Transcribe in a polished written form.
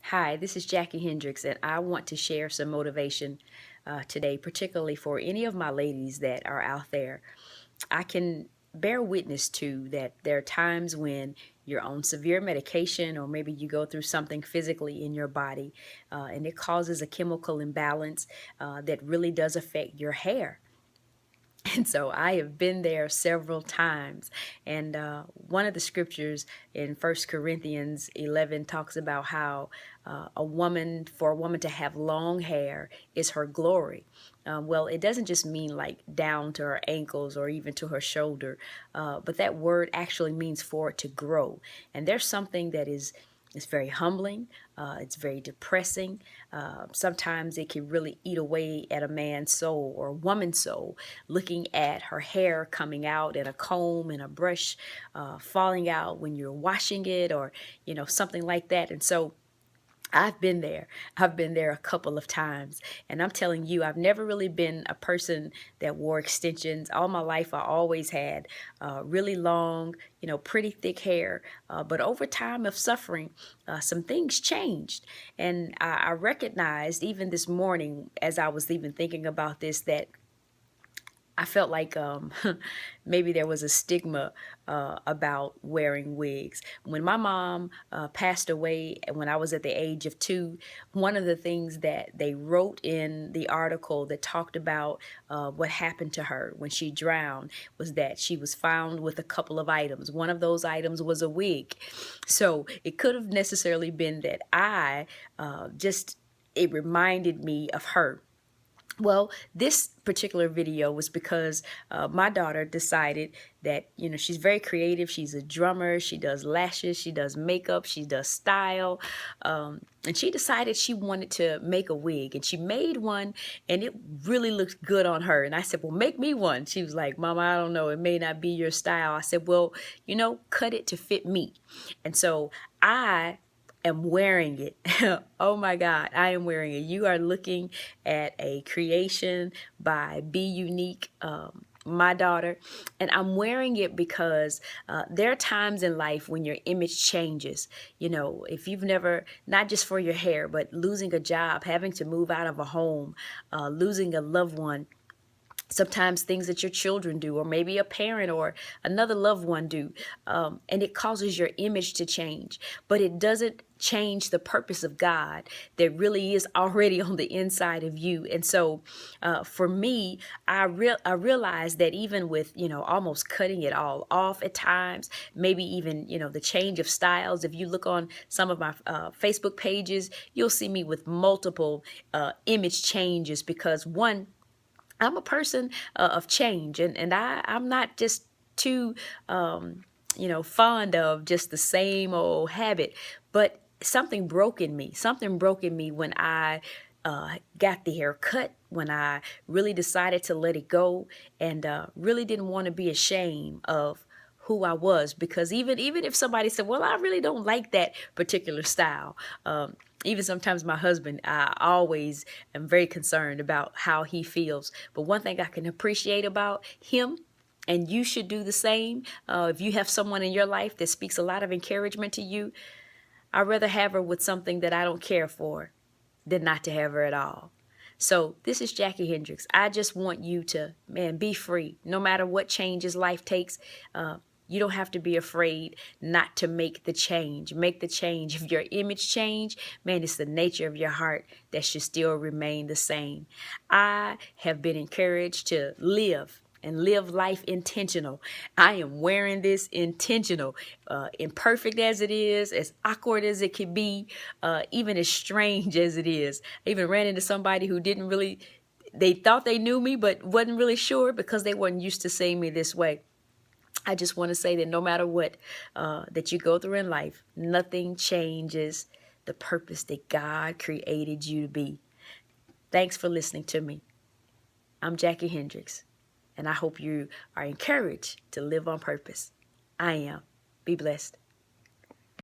Hi, this is Jackie Hendricks, and I want to share some motivation today, particularly for any of my ladies that are out there. I can bear witness to that there are times when you're on severe medication, or maybe you go through something physically in your body, and it causes a chemical imbalance that really does affect your hair. And so I have been there several times. And one of the scriptures in First Corinthians 11 talks about how for a woman to have long hair is her glory. Well, it doesn't just mean like down to her ankles or even to her shoulder, but that word actually means for it to grow. And there's something that is it's very humbling. It's very depressing. Sometimes it can really eat away at a man's soul or a woman's soul, looking at her hair coming out in a comb and a brush falling out when you're washing it, or something like that. And so I've been there. I've been there a couple of times. And I'm telling you, I've never really been a person that wore extensions. All my life, I always had really long, pretty thick hair. But over time of suffering, some things changed. And I recognized even this morning, as I was even thinking about this, that I felt like maybe there was a stigma about wearing wigs. When my mom passed away, when I was at the age of 2, one of the things that they wrote in the article that talked about what happened to her when she drowned was that she was found with a couple of items. One of those items was a wig. So it could have necessarily been that it reminded me of her. Well, this particular video was because my daughter decided that, she's very creative. She's a drummer. She does lashes. She does makeup. She does style. And she decided she wanted to make a wig. And she made one, and it really looked good on her. And I said, well, make me one. She was like, Mama, I don't know. It may not be your style. I said, well, cut it to fit me. And so I am wearing it. Oh my God, I am wearing it. You are looking at a creation by Be Unique, my daughter, and I'm wearing it because there are times in life when your image changes. If you've never, not just for your hair, but losing a job, having to move out of a home, losing a loved one, sometimes things that your children do, or maybe a parent or another loved one do, and it causes your image to change. But it doesn't change the purpose of God that really is already on the inside of you. And so for me, I realized that even with, almost cutting it all off at times, maybe even, the change of styles. If you look on some of my Facebook pages, you'll see me with multiple image changes, because one, I'm a person of change, and I'm not just too, fond of just the same old habit, but something broke in me. Something broke in me when I got the haircut, when I really decided to let it go, and really didn't want to be ashamed of who I was, because even if somebody said, well, I really don't like that particular style, even sometimes my husband, I always am very concerned about how he feels. But one thing I can appreciate about him, and you should do the same, if you have someone in your life that speaks a lot of encouragement to you, I'd rather have her with something that I don't care for than not to have her at all. So this is Jackie Hendricks. I just want you to, man, be free. No matter what changes life takes, you don't have to be afraid not to make the change. Make the change. If your image change, man, it's the nature of your heart that should still remain the same. I have been encouraged to live and live life intentional. I am wearing this intentional, imperfect as it is, as awkward as it can be, even as strange as it is. I even ran into somebody who didn't really, they thought they knew me, but wasn't really sure because they weren't used to seeing me this way. I just want to say that no matter what that you go through in life, nothing changes the purpose that God created you to be. Thanks for listening to me. I'm Jackie Hendricks, and I hope you are encouraged to live on purpose. I am. Be blessed.